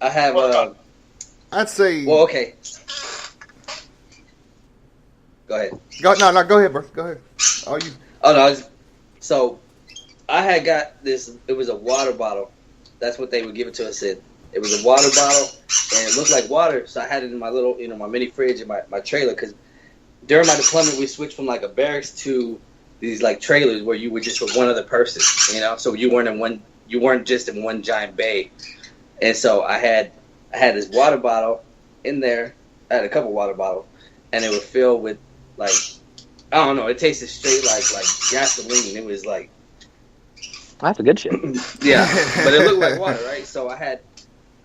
I have. I'd say. Well, okay. Go ahead. Go ahead, bro. Go ahead. Oh, you. Oh no. So, I had got this. It was a water bottle. That's what they would give it to us in. It was a water bottle, and it looked like water. So I had it in my little, my mini fridge in my trailer. Because during my deployment, we switched from like a barracks to these like trailers where you were just with one other person. So you weren't just in one giant bay. And so I had this water bottle in there. I had a couple water bottles, and they were filled with like, I don't know. It tasted straight like gasoline. It was like, that's a good shit. Yeah, but it looked like water, right? So I had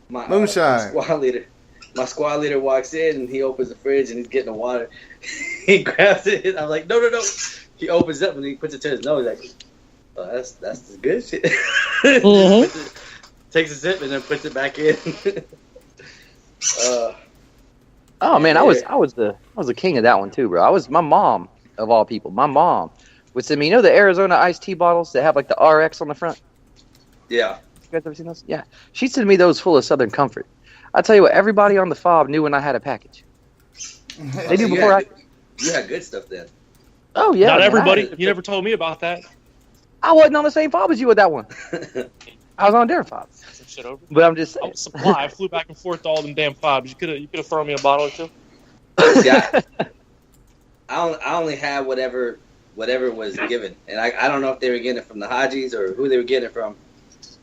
my moonshine. My squad leader walks in and he opens the fridge and he's getting the water. He grabs it. I'm like, no. He opens it up and he puts it to his nose. Like, oh, that's the good shit. Mm-hmm. Takes a sip and then puts it back in. Oh man, I was the king of that one too, bro. My mom of all people. My mom would send me, the Arizona iced tea bottles that have like the RX on the front. Yeah. You guys ever seen those? Yeah. She'd send me those full of Southern Comfort. I tell you what, everybody on the fob knew when I had a package. They knew before You had good stuff then. Oh yeah. Not everybody. You never told me about that. I wasn't on the same fob as you with that one. I was on a different fob. Shit over. But I'm just saying. Supply. I flew back and forth to all them damn fobs. You could have thrown me a bottle or two. Yeah. I only had whatever was given, and I don't know if they were getting it from the Hajis or who they were getting it from,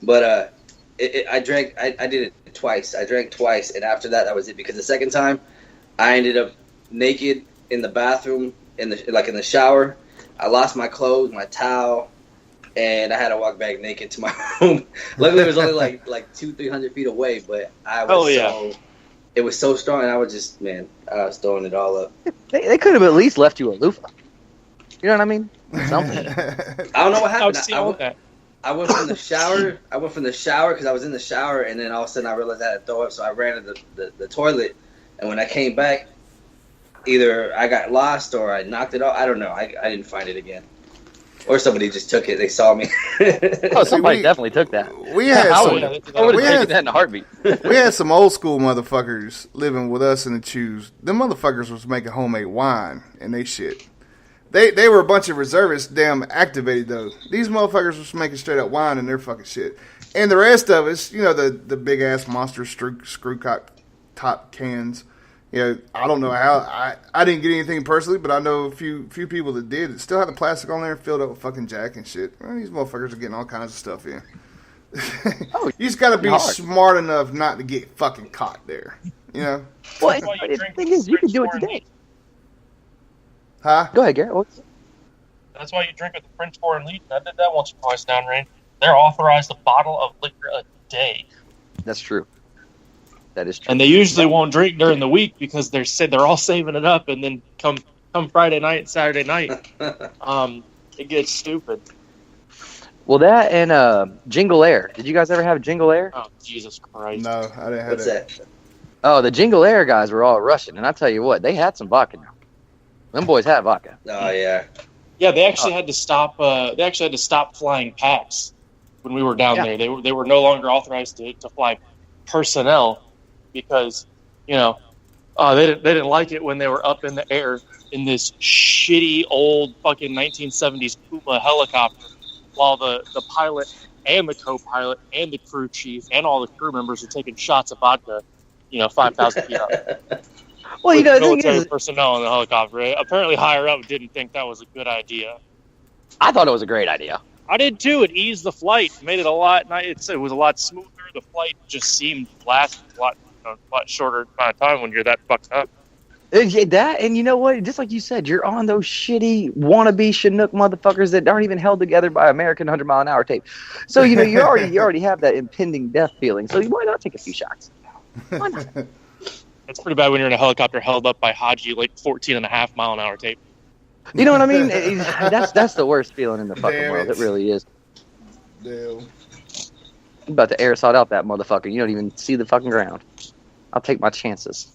but I drank. I did it twice. I drank twice, and after that was it. Because the second time, I ended up naked in the bathroom in the shower. I lost my clothes, my towel, and I had to walk back naked to my room. Luckily, it was only like 200-300 feet away, but I was it was so strong, and I was throwing it all up. They could have at least left you a loofah. You know what I mean? Something. I don't know what happened. I went from the shower. Because I was in the shower, and then all of a sudden I realized I had to throw up, so I ran to the toilet. And when I came back, either I got lost or I knocked it off. I don't know. I didn't find it again. Or somebody just took it. They saw me. Oh, somebody definitely took that. We had I would have taken that in a heartbeat. We had some old school motherfuckers living with us in the Chews. Them motherfuckers was making homemade wine and they shit. They were a bunch of reservists, damn activated though. These motherfuckers was making straight up wine and their fucking shit. And the rest of us, the big ass monster screw cock top cans. I don't know how. I didn't get anything personally, but I know a few people that did. It still had the plastic on there, filled up with fucking Jack and shit. Well, these motherfuckers are getting all kinds of stuff in. You just got to be smart enough not to get fucking caught there. Well, the thing is, you can do it today. Huh? Go ahead, Garrett. That's why you drink at the French Foreign Legion. I did that once or twice downrange. They're authorized a bottle of liquor a day. That's true. That is true. And they usually won't drink during the week because they're all saving it up, and then come Friday night and Saturday night, it gets stupid. Well, that and Jingle Air. Did you guys ever have Jingle Air? Oh, Jesus Christ. No, I didn't have What's that. Oh, the Jingle Air guys were all Russian, and I tell you what, they had some vodka now. Them boys had vodka. Oh yeah. Yeah, they actually had to stop. They actually had to stop flying packs when we were down there. They were no longer authorized to fly personnel because they didn't like it when they were up in the air in this shitty old fucking 1970s Puma helicopter, while the pilot and the co-pilot and the crew chief and all the crew members are taking shots of vodka, 5,000 feet up. Well, military personnel in the helicopter. Apparently, higher up didn't think that was a good idea. I thought it was a great idea. I did too. It eased the flight, made it a lot. It was a lot smoother. The flight just seemed to last a lot shorter amount of time when you're that fucked up. That, and you know what? Just like you said, you're on those shitty wannabe Chinook motherfuckers that aren't even held together by American 100-mile-an-hour tape. So you already have that impending death feeling. So why not take a few shots? Why not? It's pretty bad when you're in a helicopter held up by Haji, 14.5-mile-an-hour tape. You know what I mean? That's the worst feeling in the fucking world. It really is. Damn. I'm about to air sod out that motherfucker. You don't even see the fucking ground. I'll take my chances.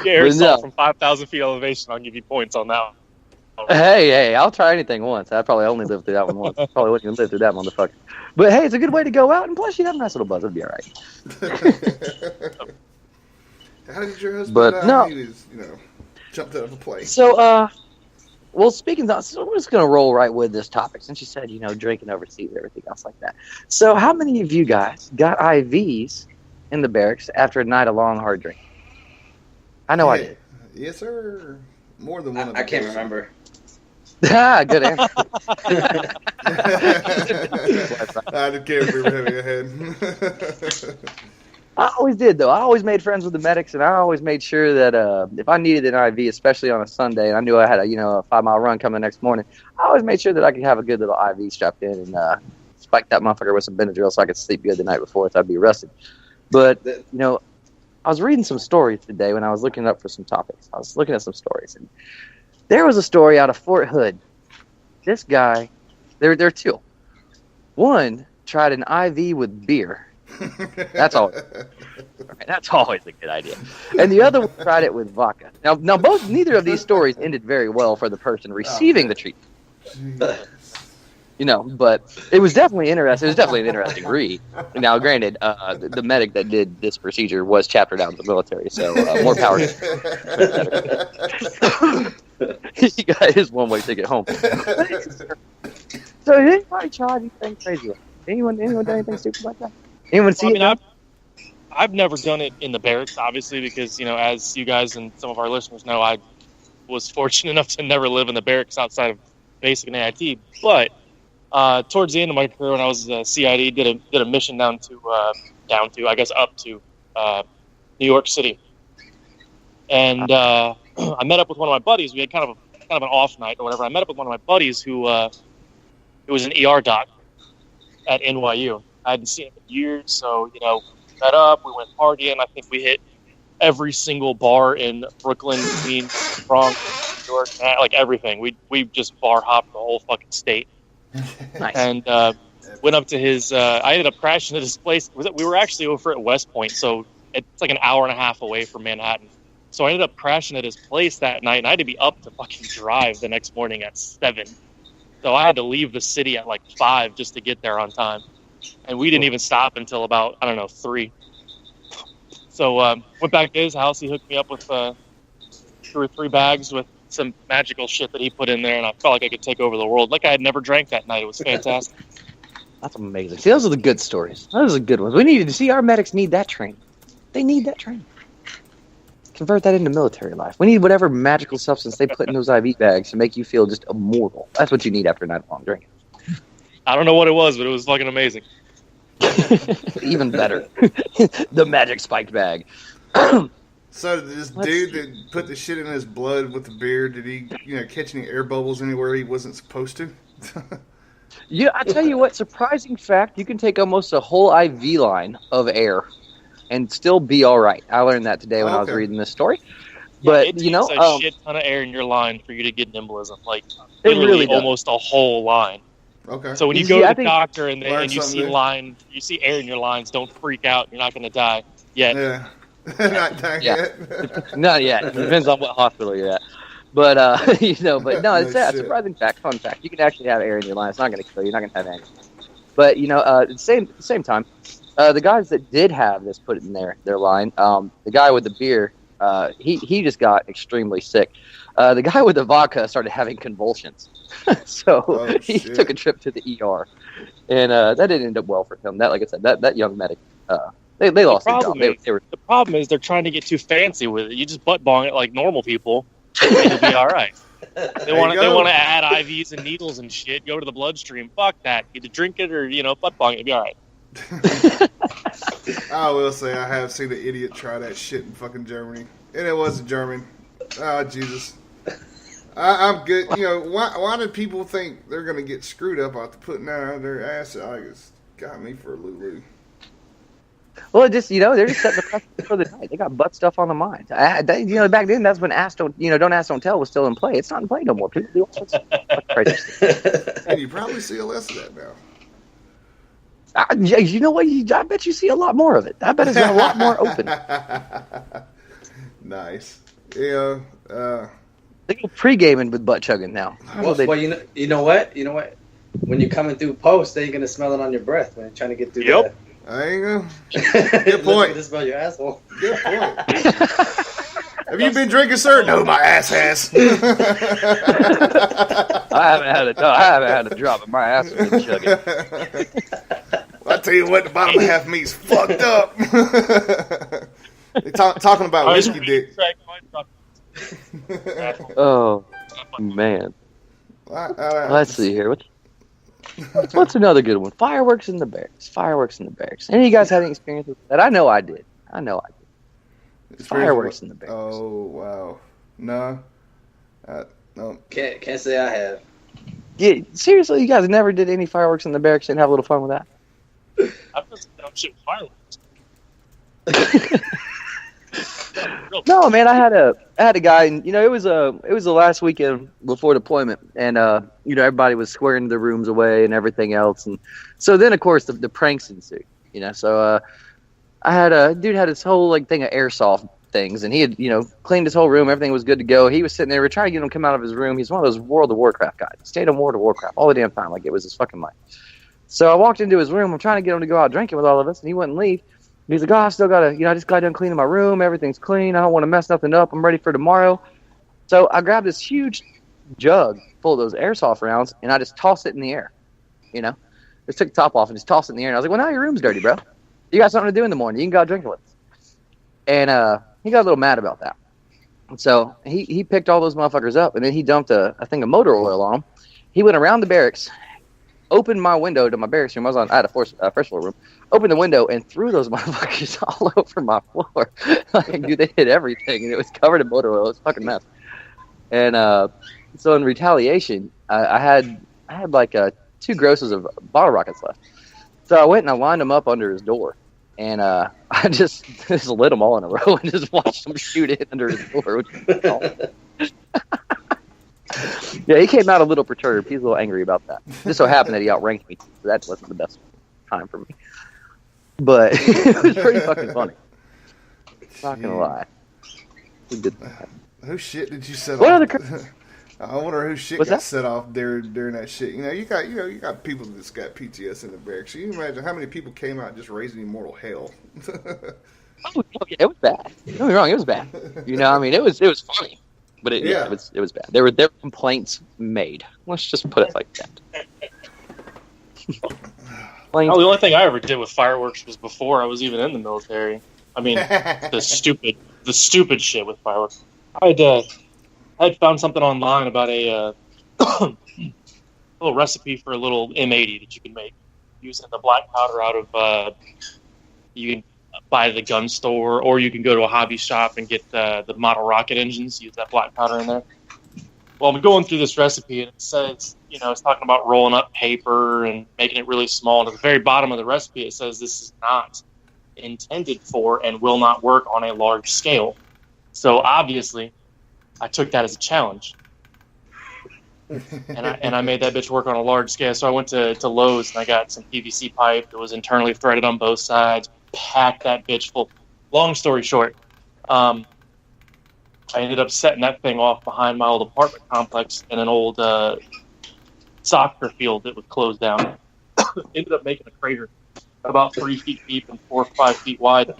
Air assault from 5,000 feet elevation. I'll give you points on that one. Hey, I'll try anything once. I probably only lived through that one once. Probably wouldn't even live through that motherfucker. But hey, it's a good way to go out, and plus you'd have a nice little buzz. It'd be all right. How did your husband But die? no. He was, jumped out of a plane. So, well, speaking of, so we're just going to roll right with this topic since you said, drinking overseas and everything else like that. So how many of you guys got IVs in the barracks after a night of long, hard drinking? I know I did. Yes, sir. More than one of them. I can't remember. Good answer. I just can't remember having a head. I always did, though. I always made friends with the medics, and I always made sure that if I needed an IV, especially on a Sunday, and I knew I had a 5-mile run coming the next morning, I always made sure that I could have a good little IV strapped in and spike that motherfucker with some Benadryl so I could sleep good the night before so I'd be arrested. But, I was reading some stories today when I was looking up for some topics. I was looking at some stories, and there was a story out of Fort Hood. This guy, there are two. One tried an IV with beer. That's always a good idea. And the other one tried it with vodka. Now, neither of these stories ended very well for the person receiving the treatment. But it was definitely interesting. It was definitely an interesting read. Now, granted, the medic that did this procedure was chaptered out of the military, so more power to him. He got his one-way ticket home. So, did anybody try anything crazy? Anyone do anything stupid like that? Anyone see it? I've never done it in the barracks, obviously, because, as you guys and some of our listeners know, I was fortunate enough to never live in the barracks outside of basic and AIT. But towards the end of my career, when I was CID, did a mission up to New York City, and I met up with one of my buddies. We had kind of an off night or whatever. I met up with one of my buddies who was an ER doc at NYU. I hadn't seen him in years, so met up. We went partying. I think we hit every single bar in Brooklyn, Queens, Bronx, New York, like everything. We just bar hopped the whole fucking state. Nice. And went up to his. I ended up crashing at his place. We were actually over at West Point, so it's like an hour and a half away from Manhattan. So I ended up crashing at his place that night, and I had to be up to fucking drive the next morning at 7. So I had to leave the city at like 5 just to get there on time. And we didn't even stop until about, 3. So went back to his house. He hooked me up with 2 or 3 bags with some magical shit that he put in there, and I felt like I could take over the world. Like I had never drank that night. It was fantastic. That's amazing. See, those are the good stories. Those are the good ones. We need to see our medics need that training. They need that training. Convert that into military life. We need whatever magical substance they put in those IV bags to make you feel just immortal. That's what you need after a night of long drinking. I don't know what it was, but it was fucking amazing. Even better. The magic spiked bag. So this dude that put the shit in his blood with the beer, did he, catch any air bubbles anywhere he wasn't supposed to? Yeah, I tell you what, surprising fact, you can take almost a whole IV line of air and still be all right. I learned that today when I was reading this story. But, it takes a shit ton of air in your line for you to get an embolism. Like, it really does. Almost a whole line. Okay. So when you go to the doctor and you see you see air in your lines, don't freak out. You're not going to die yet. Yeah. Not dying yet. Not yet. It depends on what hospital you're at. But, but no, it's a surprising fact, fun fact. You can actually have air in your line. It's not going to kill you. You're not going to have anything. But, at the same time, the guys that did have this put in their line, the guy with the beer, he just got extremely sick. The guy with the vodka started having convulsions. So he took a trip to the ER. And that didn't end up well for him. That, like I said, that young medic, they lost their job. The problem is they're trying to get too fancy with it. You just butt bong it like normal people, and you'll be all right. They want to add IVs and needles and shit. Go to the bloodstream. Fuck that. Either drink it or butt bong it. It'll be all right. I will say I have seen an idiot try that shit in fucking Germany, and it wasn't German. Oh Jesus. I'm good. Why do people think they're gonna get screwed up after putting that out of their ass? I just got me for a Lulu. Well, they're just setting the precedent for the night. They got butt stuff on the mind. Back then, that's when don't ask, don't tell was still in play. It's not in play no more. People do all sorts of crazy stuff. And you probably see less of that now. You know what? I bet you see a lot more of it. I bet it's a lot more open. Nice. Yeah. They go pre-gaming with butt chugging now. Well, you know what? When you're coming through post, they're gonna smell it on your breath when you're trying to get through. Yep. There you go. Good point. To smell your asshole. Good point. Have you been drinking, sir? No, my ass has. I haven't had a drop, but my ass has been chugging. I tell you what, the bottom half of me's fucked up. They talking about whiskey dick. Oh man. Let's see here. What's another good one? Fireworks in the barracks. Fireworks in the barracks. Any of you guys have any experience with that? I know I did. Fireworks in the barracks. Oh wow. No. No. Can't say I have. Yeah, seriously, you guys never did any fireworks in the barracks and have a little fun with that? I've done some dumb shit with fireworks. No, man, I had a guy, and it was the last weekend before deployment, and everybody was squaring the rooms away and everything else, and so then of course the pranks ensued. So I had a dude had this whole thing of airsoft things, and he had cleaned his whole room, everything was good to go. He was sitting there, we were trying to get him to come out of his room. He's one of those World of Warcraft guys. He stayed on World of Warcraft all the damn time, like it was his fucking life. So I walked into his room. I'm trying to get him to go out drinking with all of us, and he wouldn't leave. He's like, I still gotta, I just got done cleaning my room. Everything's clean. I don't want to mess nothing up. I'm ready for tomorrow. So I grabbed this huge jug full of those airsoft rounds, and I just tossed it in the air. Just took the top off and just tossed it in the air. And I was like, well, now your room's dirty, bro. You got something to do in the morning. You can go out drinking with us. And he got a little mad about that. And so he picked all those motherfuckers up, and then he dumped a thing of motor oil on them. He went around the barracks, opened my window to my barracks room. I had a first floor room. Opened the window and threw those motherfuckers all over my floor. Dude, they hit everything, and it was covered in motor oil. It was a fucking mess. And so in retaliation, I had like 2 grosses of bottle rockets left. So I went and I lined them up under his door, and I just lit them all in a row and just watched them shoot in under his door. Which was yeah, he came out a little perturbed. He's a little angry about that. Just so happened that he outranked me, so that wasn't the best time for me. But it was pretty fucking funny. Not gonna lie. We did that. Whose shit did you set What off? other I wonder whose shit got set off during that shit. You got people that's got PTS in the barracks. So you can imagine how many people came out just raising immortal hell. Oh yeah, it was bad. Don't get me wrong, it was bad. I mean, it was funny, but it was bad. There were complaints made. Let's just put it like that. The only thing I ever did with fireworks was before I was even in the military. I mean, the stupid shit with fireworks. I had found something online about a little recipe for a little M80 that you can make using the black powder out of. You can buy at the gun store, or you can go to a hobby shop and get the model rocket engines. Use that black powder in there. Well, I'm going through this recipe, and it says, it's talking about rolling up paper and making it really small. And at the very bottom of the recipe, it says this is not intended for and will not work on a large scale. So obviously, I took that as a challenge, and I made that bitch work on a large scale. So I went to Lowe's and I got some PVC pipe that was internally threaded on both sides. Packed that bitch full. Long story short, I ended up setting that thing off behind my old apartment complex in an old soccer field that was closed down. Ended up making a crater about 3 feet deep and 4 or 5 feet wide.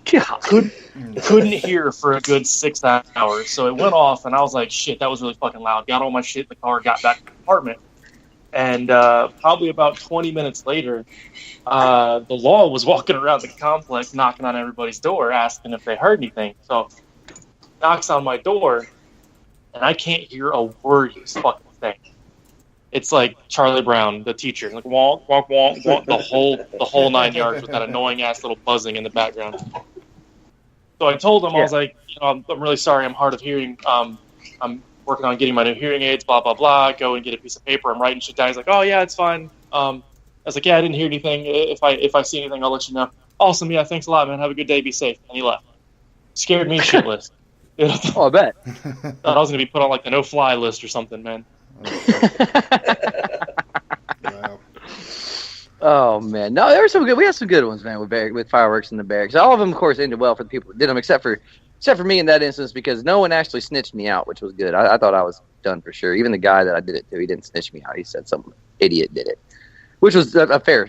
Couldn't hear for a good 6 hours. So it went off, and I was like, shit, that was really fucking loud. Got all my shit in the car, got back to the apartment. And probably about 20 minutes later, the law was walking around the complex, knocking on everybody's door, asking if they heard anything. So knocks on my door, and I can't hear a word he's fucking saying. It's like Charlie Brown, the teacher, like wonk, wonk, wonk, wonk, the whole 9 yards with that annoying ass little buzzing in the background. So I told him, I was like, I'm really sorry, I'm hard of hearing. I'm working on getting my new hearing aids, blah blah blah. Go and get a piece of paper. I'm writing shit down. He's like, oh yeah, it's fine. I was like, yeah, I didn't hear anything. If I see anything, I'll let you know. Awesome, yeah, thanks a lot, man. Have a good day, be safe. And he left. Scared me shitless. Oh, I bet. Thought I was gonna be put on like the no-fly list or something, man. Wow. Oh man, no, there were some good. We had some good ones, man, with fireworks in the barracks. All of them, of course, ended well for the people that did them, except for Except for me in that instance, because no one actually snitched me out, which was good. I thought I was done for sure. Even the guy that I did it to, he didn't snitch me out. He said some idiot did it, which was a fair